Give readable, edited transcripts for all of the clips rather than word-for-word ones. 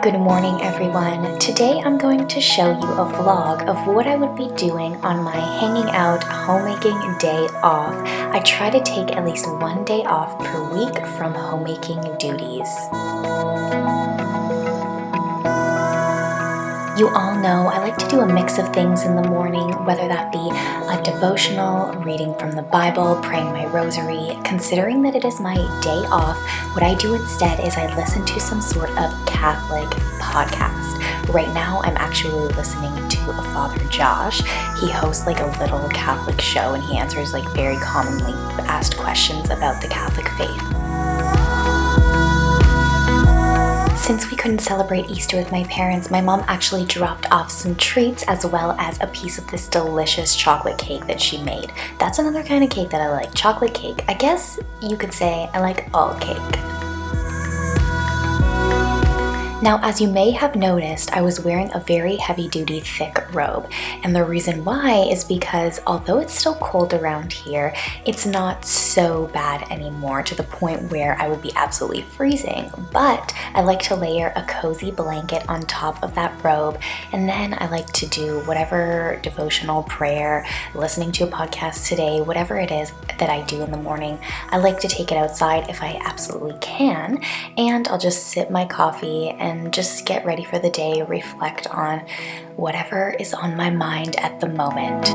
Good morning, everyone. Today I'm going to show you a vlog of what I would be doing on my hanging out homemaking day off. I try to take at least one day off per week from homemaking duties. You all know I like to do a mix of things in the morning, whether that be a devotional, reading from the Bible, praying my rosary. Considering that it is my day off, what I do instead is I listen to some sort of Catholic podcast. Right now, I'm actually listening to a Father Josh. He hosts like a little Catholic show and he answers like very commonly asked questions about the Catholic faith. Since we couldn't celebrate Easter with my parents, my mom actually dropped off some treats as well as a piece of this delicious chocolate cake that she made. That's another kind of cake that I like, chocolate cake. I guess you could say I like all cake. Now, as you may have noticed, I was wearing a very heavy-duty thick robe, and the reason why is because although it's still cold around here, it's not so bad anymore to the point where I would be absolutely freezing, but I like to layer a cozy blanket on top of that robe, and then I like to do whatever devotional prayer, listening to a podcast today, whatever it is that I do in the morning. I like to take it outside if I absolutely can, and I'll just sip my coffee and just get ready for the day, reflect on whatever is on my mind at the moment.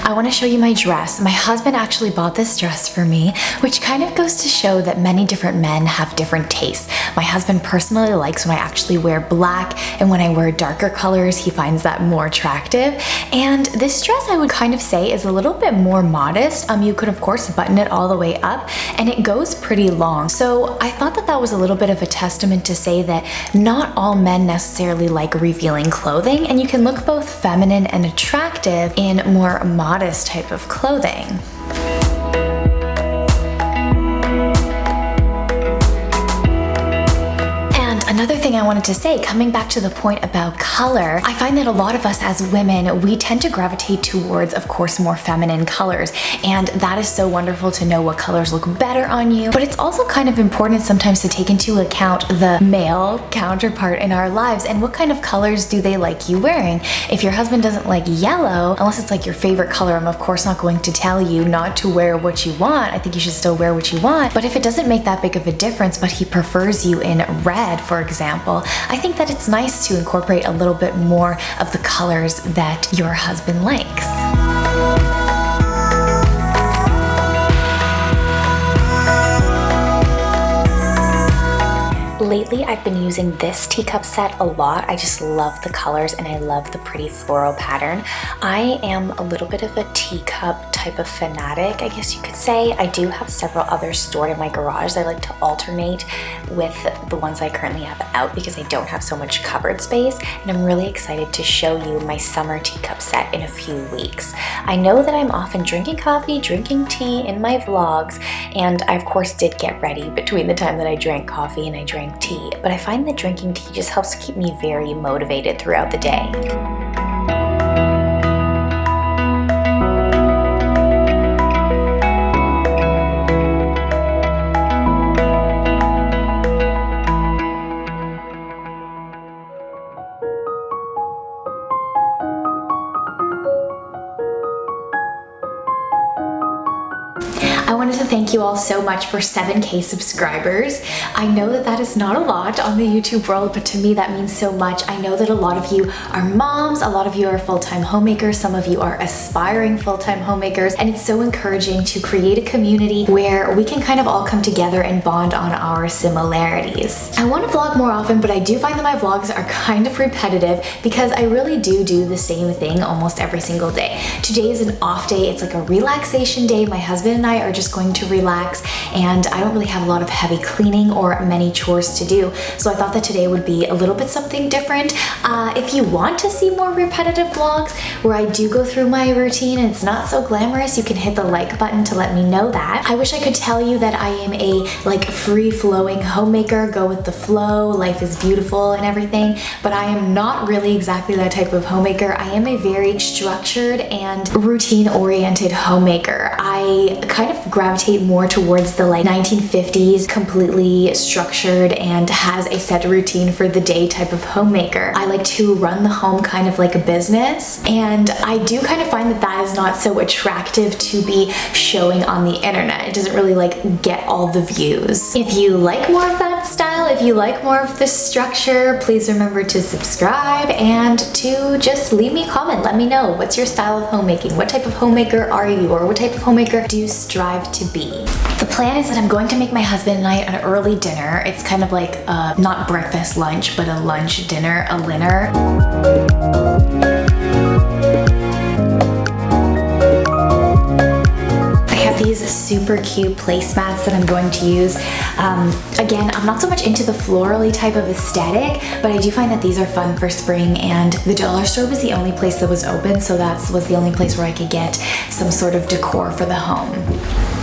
I want to show you my dress. My husband actually bought this dress for me, which kind of goes to show that many different men have different tastes. My husband personally likes when I actually wear black, and when I wear darker colors, he finds that more attractive. And this dress, I would kind of say, is a little bit more modest. You could of course button it all the way up, and it goes pretty long. So I thought that that was a little bit of a testament to say that not all men necessarily like revealing clothing, and you can look both feminine and attractive in more modest type of clothing. Another thing I wanted to say, coming back to the point about color, I find that a lot of us as women, we tend to gravitate towards, of course, more feminine colors. And that is so wonderful to know what colors look better on you. But it's also kind of important sometimes to take into account the male counterpart in our lives and what kind of colors do they like you wearing. If your husband doesn't like yellow, unless it's like your favorite color, I'm of course not going to tell you not to wear what you want. I think you should still wear what you want. But if it doesn't make that big of a difference, but he prefers you in red, for example, I think that it's nice to incorporate a little bit more of the colors that your husband likes. Lately, I've been using this teacup set a lot. I just love the colors and I love the pretty floral pattern. I am a little bit of a teacup type of fanatic, I guess you could say. I do have several others stored in my garage. I like to alternate with the ones I currently have out because I don't have so much cupboard space, and I'm really excited to show you my summer teacup set in a few weeks. I know that I'm often drinking coffee, drinking tea in my vlogs, and I of course did get ready between the time that I drank coffee and I drank tea, but I find that drinking tea just helps keep me very motivated throughout the day. I wanted to thank you all so much for 7K subscribers. I know that that is not a lot on the YouTube world, but to me that means so much. I know that a lot of you are moms, a lot of you are full-time homemakers, some of you are aspiring full-time homemakers, and it's so encouraging to create a community where we can kind of all come together and bond on our similarities. I want to vlog more often, but I do find that my vlogs are kind of repetitive because I really do the same thing almost every single day. Today is an off day. It's like a relaxation day. My husband and I are just going to relax, and I don't really have a lot of heavy cleaning or many chores to do, so I thought that today would be a little bit something different. If you want to see more repetitive vlogs where I do go through my routine and it's not so glamorous, you can hit the like button to let me know that. I wish I could tell you that I am a free-flowing homemaker, go with the flow, life is beautiful and everything, but I am not really exactly that type of homemaker. I am a very structured and routine-oriented homemaker. I kind of gravitate more towards the like 1950s, completely structured and has a set routine for the day type of homemaker. I like to run the home kind of like a business, and I do kind of find that that is not so attractive to be showing on the internet. It doesn't really like get all the views. If you like more of that style, if you like more of the structure, please remember to subscribe and to just leave me a comment. Let me know, what's your style of homemaking? What type of homemaker are you, or what type of homemaker do you strive to be? The plan is that I'm going to make my husband and I an early dinner. It's kind of like not breakfast, lunch, but a lunch dinner, a dinner. These super cute placemats that I'm going to use. Again, I'm not so much into the florally type of aesthetic, but I do find that these are fun for spring, and the dollar store was the only place that was open, so that was the only place where I could get some sort of decor for the home.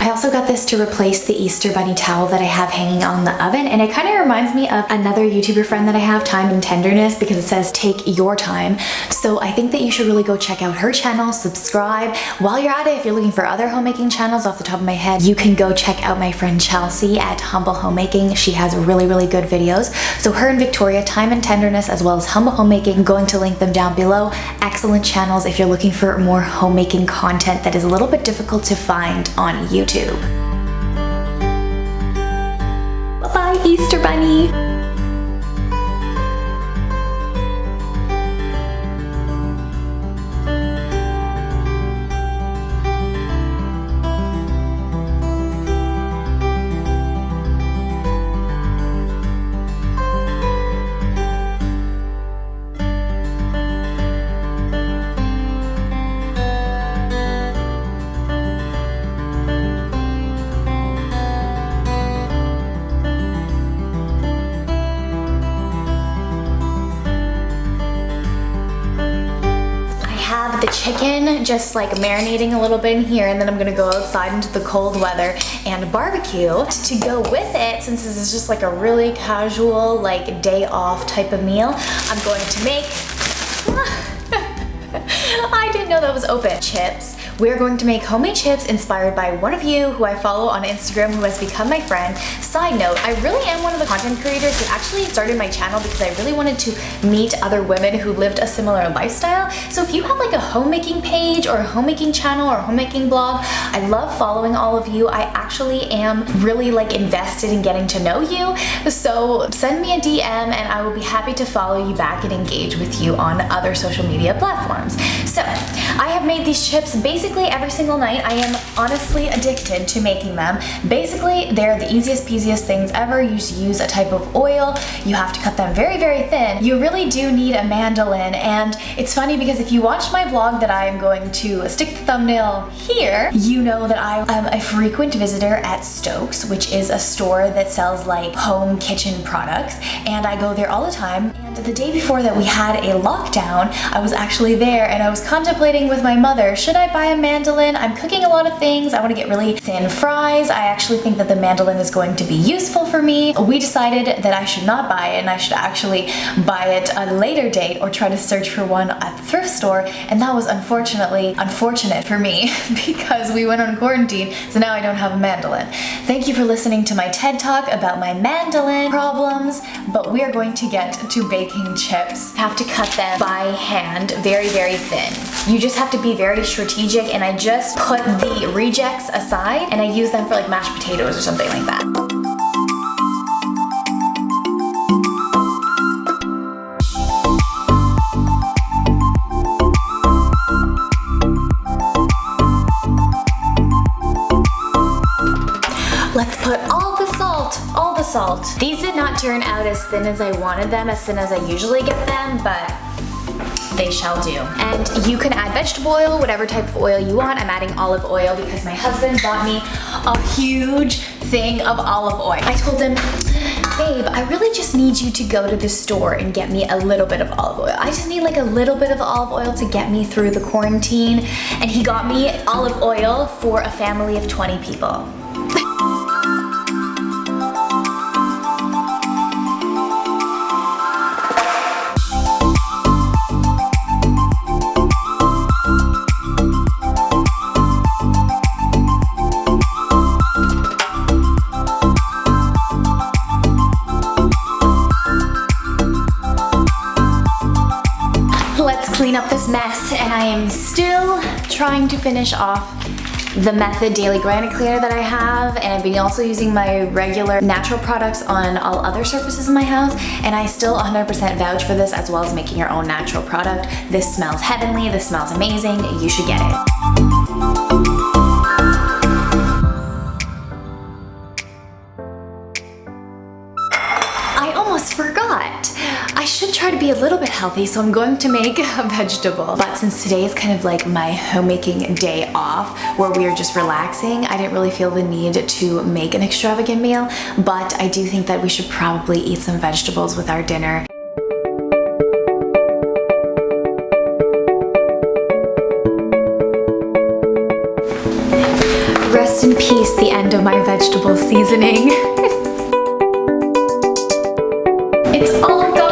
I also got this to replace the Easter bunny towel that I have hanging on the oven, and it kind of reminds me of another YouTuber friend that I have, Time and Tenderness, because it says take your time. So I think that you should really go check out her channel, subscribe. While you're at it, if you're looking for other homemaking channels, off the top of my head, you can go check out my friend Chelsea at Humble Homemaking. She has really, really good videos. So her and Victoria, Time and Tenderness, as well as Humble Homemaking, I'm going to link them down below. Excellent channels if you're looking for more homemaking content that is a little bit difficult to find on YouTube. Bye-bye, Easter Bunny! The chicken just like marinating a little bit in here, and then I'm gonna go outside into the cold weather and barbecue. To go with it, since this is just like a really casual like day off type of meal, I'm going to make I didn't know that was open. Chips. We're going to make homemade chips inspired by one of you who I follow on Instagram, who has become my friend. Side note, I really am one of the content creators who actually started my channel because I really wanted to meet other women who lived a similar lifestyle. So if you have like a homemaking page or a homemaking channel or a homemaking blog, I love following all of you. I actually am really like invested in getting to know you. So send me a DM and I will be happy to follow you back and engage with you on other social media platforms. So I have made these chips basically every single night. I am honestly addicted to making them. Basically, they're the easiest peasiest things ever. You just use a type of oil. You have to cut them very, very thin. You really do need a mandolin, and it's funny because if you watch my vlog that I am going to stick the thumbnail here, you know that I am a frequent visitor at Stokes, which is a store that sells like home kitchen products, and I go there all the time. And the day before that we had a lockdown, I was actually there and I was contemplating with my mother, should I buy a mandolin? I'm cooking a lot of things. I want to get really thin fries. I actually think that the mandolin is going to be useful for me. We decided that I should not buy it and I should actually buy it at a later date or try to search for one at the thrift store, and that was unfortunately unfortunate for me because we went on quarantine, so now I don't have a mandolin. Thank you for listening to my TED Talk about my mandolin problems, but we are going to get to baking chips. Have to cut them by hand, very, very thin. You just have to be very strategic, and I just put the rejects aside and I use them for like mashed potatoes or something like that. Let's put all the salt. These did not turn out as thin as I wanted them, as thin as I usually get them, but they shall do. And you can add vegetable oil, whatever type of oil you want. I'm adding olive oil because my husband bought me a huge thing of olive oil. I told him, babe, I really just need you to go to the store and get me a little bit of olive oil. I just need like a little bit of olive oil to get me through the quarantine. And he got me olive oil for a family of 20 people. this mess and I am still trying to finish off the Method Daily Granite Cleaner that I have, and I've been also using my regular natural products on all other surfaces in my house, and I still 100% vouch for this, as well as making your own natural product. This smells heavenly, this smells amazing, you should get it. I almost forgot. I should try to be a little bit healthy, so I'm going to make a vegetable. But since today is kind of like my homemaking day off, where we are just relaxing, I didn't really feel the need to make an extravagant meal, but I do think that we should probably eat some vegetables with our dinner. Rest in peace, the end of my vegetable seasoning. It's all gone.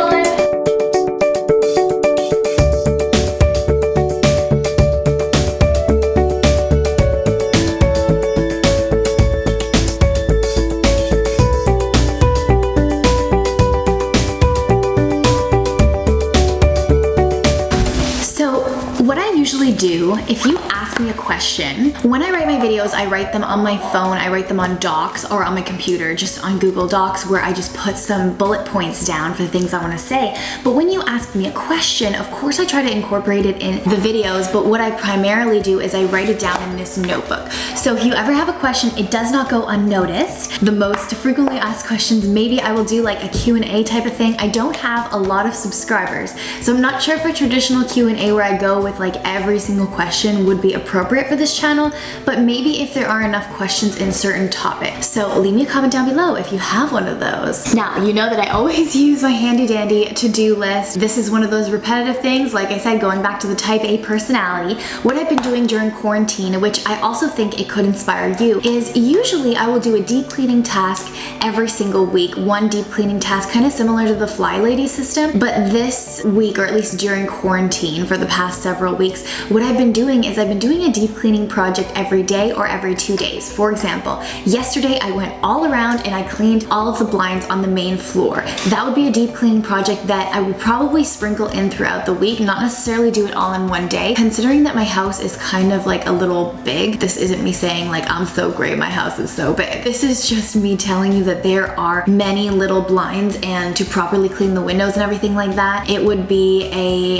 What I usually do, if you ask me a question, when I write my videos, I write them on my phone, I write them on Docs or on my computer, just on Google Docs, where I just put some bullet points down for the things I want to say. But when you ask me a question, of course I try to incorporate it in the videos, but what I primarily do is I write it down in this notebook. So if you ever have a question, it does not go unnoticed. The most frequently asked questions, maybe I will do like a Q&A type of thing. I don't have a lot of subscribers, so I'm not sure if a traditional Q&A where I go with like every single question would be appropriate for this channel, but maybe if there are enough questions in certain topics. So leave me a comment down below if you have one of those. Now, you know that I always use my handy dandy to-do list. This is one of those repetitive things, like I said, going back to the type A personality. What I've been doing during quarantine, which I also think it could inspire you, is usually I will do a deep cleaning task every single week. One deep cleaning task, kind of similar to the Fly Lady system, but this week, or at least during quarantine for the past several weeks, what I've been doing is I've been doing a deep cleaning project every day or every 2 days. For example, yesterday I went all around and I cleaned all of the blinds on the main floor. That would be a deep cleaning project that I would probably sprinkle in throughout the week, not necessarily do it all in one day. Considering that my house is kind of like a little big, this isn't me saying like I'm so great, my house is so big. This is just me telling you that there are many little blinds, and to properly clean the windows and everything like that, it would be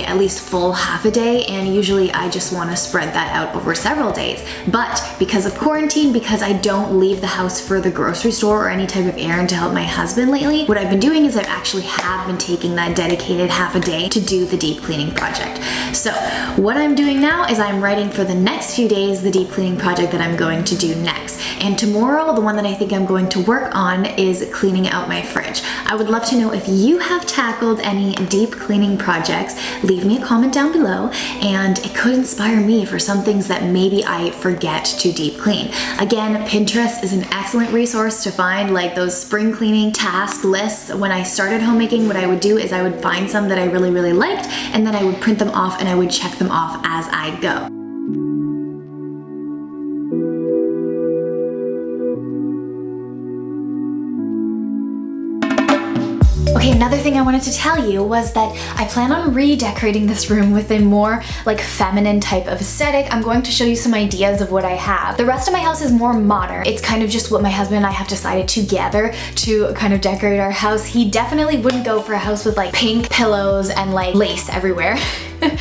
at least full half a day, and usually I just want to spread that out over several days. But because of quarantine, because I don't leave the house for the grocery store or any type of errand to help my husband lately, what I've been doing is I've actually been taking that dedicated half a day to do the deep cleaning project. So what I'm doing now is I'm writing for the next few days the deep cleaning project that I'm going to do next. And tomorrow, the one that I think I'm going to work on is cleaning out my fridge. I would love to know if you have tackled any deep cleaning projects. Leave me a comment down below, and it could inspire me for some things that maybe I forget to deep clean. Again, Pinterest is an excellent resource to find like those spring cleaning task lists. When I started homemaking, what I would do is I would find some that I really liked, and then I would print them off and I would check them off as I go. Okay, another thing I wanted to tell you was that I plan on redecorating this room with a more like feminine type of aesthetic. I'm going to show you some ideas of what I have. The rest of my house is more modern. It's kind of just what my husband and I have decided together to kind of decorate our house. He definitely wouldn't go for a house with like pink pillows and like lace everywhere.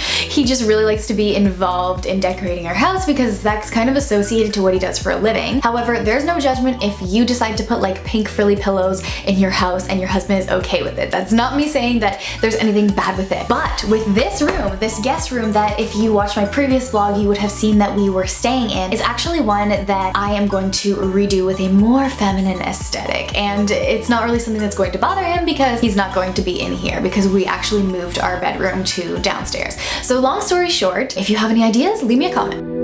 He just really likes to be involved in decorating our house because that's kind of associated to what he does for a living. However, there's no judgment if you decide to put like pink frilly pillows in your house and your husband is okay with it. That's not me saying that there's anything bad with it. But with this room, this guest room that if you watched my previous vlog, you would have seen that we were staying in, is actually one that I am going to redo with a more feminine aesthetic. And it's not really something that's going to bother him because he's not going to be in here because we actually moved our bedroom to downstairs. So long story short, if you have any ideas, leave me a comment.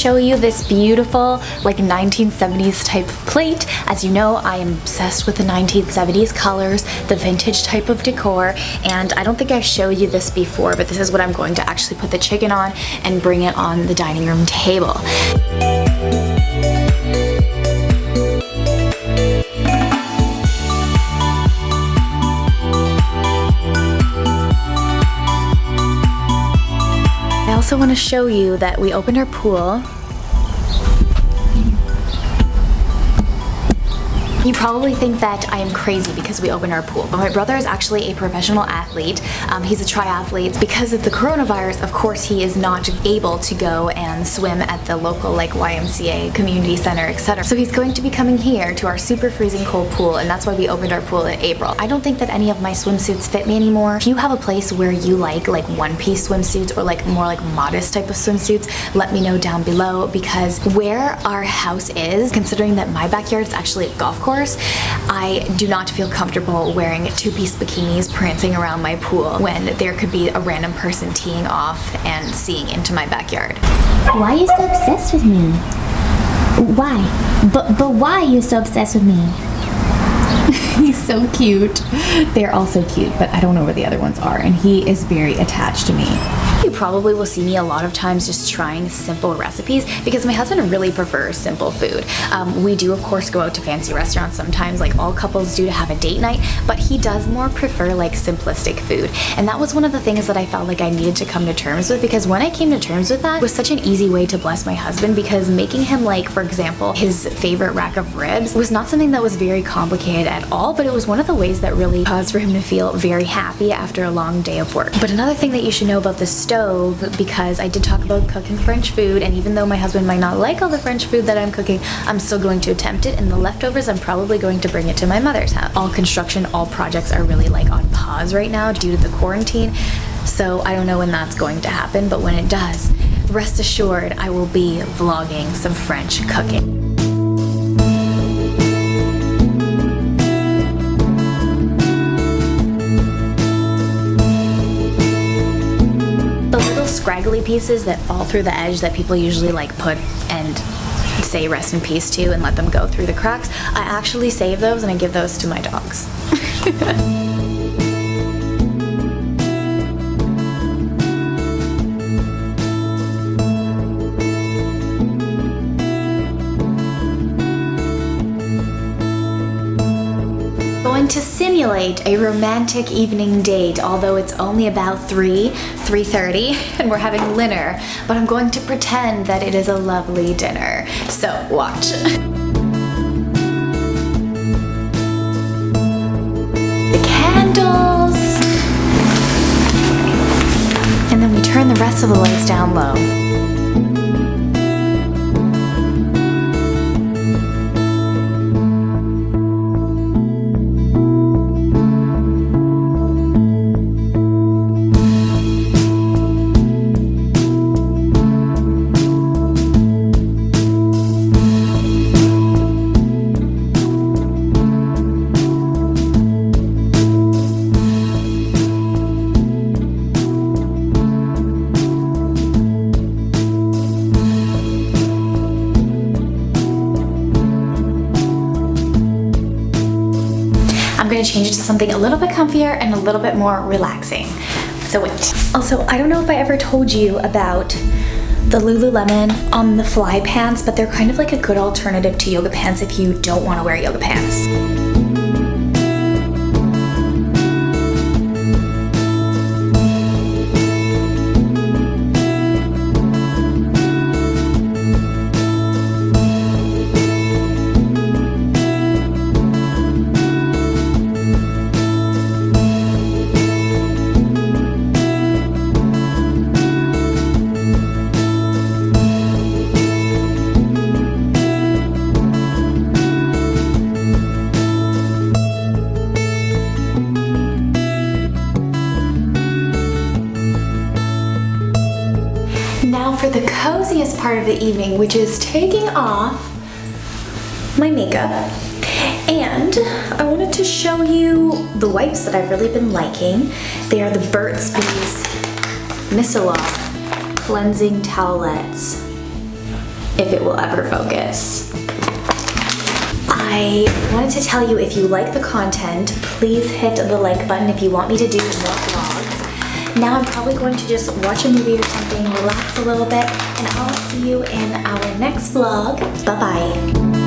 show you this beautiful like 1970s type plate. As you know, I am obsessed with the 1970s colors, the vintage type of decor, and I don't think I've showed you this before, but this is what I'm going to actually put the chicken on and bring it on the dining room table. I also want to show you that we opened our pool. You probably think that I am crazy because we opened our pool, but my brother is actually a professional athlete. He's a triathlete. Because of the coronavirus, of course, he is not able to go and swim at the local like YMCA, community center, etc. So he's going to be coming here to our super freezing cold pool, and that's why we opened our pool in April. I don't think that any of my swimsuits fit me anymore. If you have a place where you like one-piece swimsuits or like more like modest type of swimsuits, let me know down below, because where our house is, considering that my backyard is actually a golf course, I do not feel comfortable wearing two-piece bikinis prancing around my pool when there could be a random person teeing off and seeing into my backyard. Why are you so obsessed with me? Why? But why are you so obsessed with me? He's so cute. They're also cute, but I don't know where the other ones are, and he is very attached to me. You probably will see me a lot of times just trying simple recipes because my husband really prefers simple food. We do of course go out to fancy restaurants sometimes, like all couples do, to have a date night, but he does more prefer like simplistic food. And that was one of the things that I felt like I needed to come to terms with, because when I came to terms with that, it was such an easy way to bless my husband, because making him, like, for example, his favorite rack of ribs was not something that was very complicated at all, but it was one of the ways that really caused for him to feel very happy after a long day of work. But another thing that you should know about the stove, because I did talk about cooking French food, and even though my husband might not like all the French food that I'm cooking, I'm still going to attempt it, and the leftovers I'm probably going to bring it to my mother's house. All construction, all projects are really like on pause right now due to the quarantine, so I don't know when that's going to happen, but when it does, rest assured I will be vlogging some French cooking. Scraggly pieces that fall through the edge that people usually like put and say rest in peace to and let them go through the cracks, I actually save those and I give those to my dogs. To simulate a romantic evening date, although it's only about 3:30 and we're having dinner, but I'm going to pretend that it is a lovely dinner. So watch. The candles, and then we turn the rest of the lights down low. I'm gonna change it to something a little bit comfier and a little bit more relaxing. So wait. Also, I don't know if I ever told you about the Lululemon on the fly pants, but they're kind of like a good alternative to yoga pants if you don't want to wear yoga pants. Now for the coziest part of the evening, which is taking off my makeup. And I wanted to show you the wipes that I've really been liking. They are the Burt's Bees Micellar Cleansing Towelettes. if it will ever focus. I wanted to tell you, if you like the content, please hit the like button if you want me to do more vlogs. Now I'm probably going to just watch a movie or something, relax a little bit, and I'll see you in our next vlog. Bye-bye.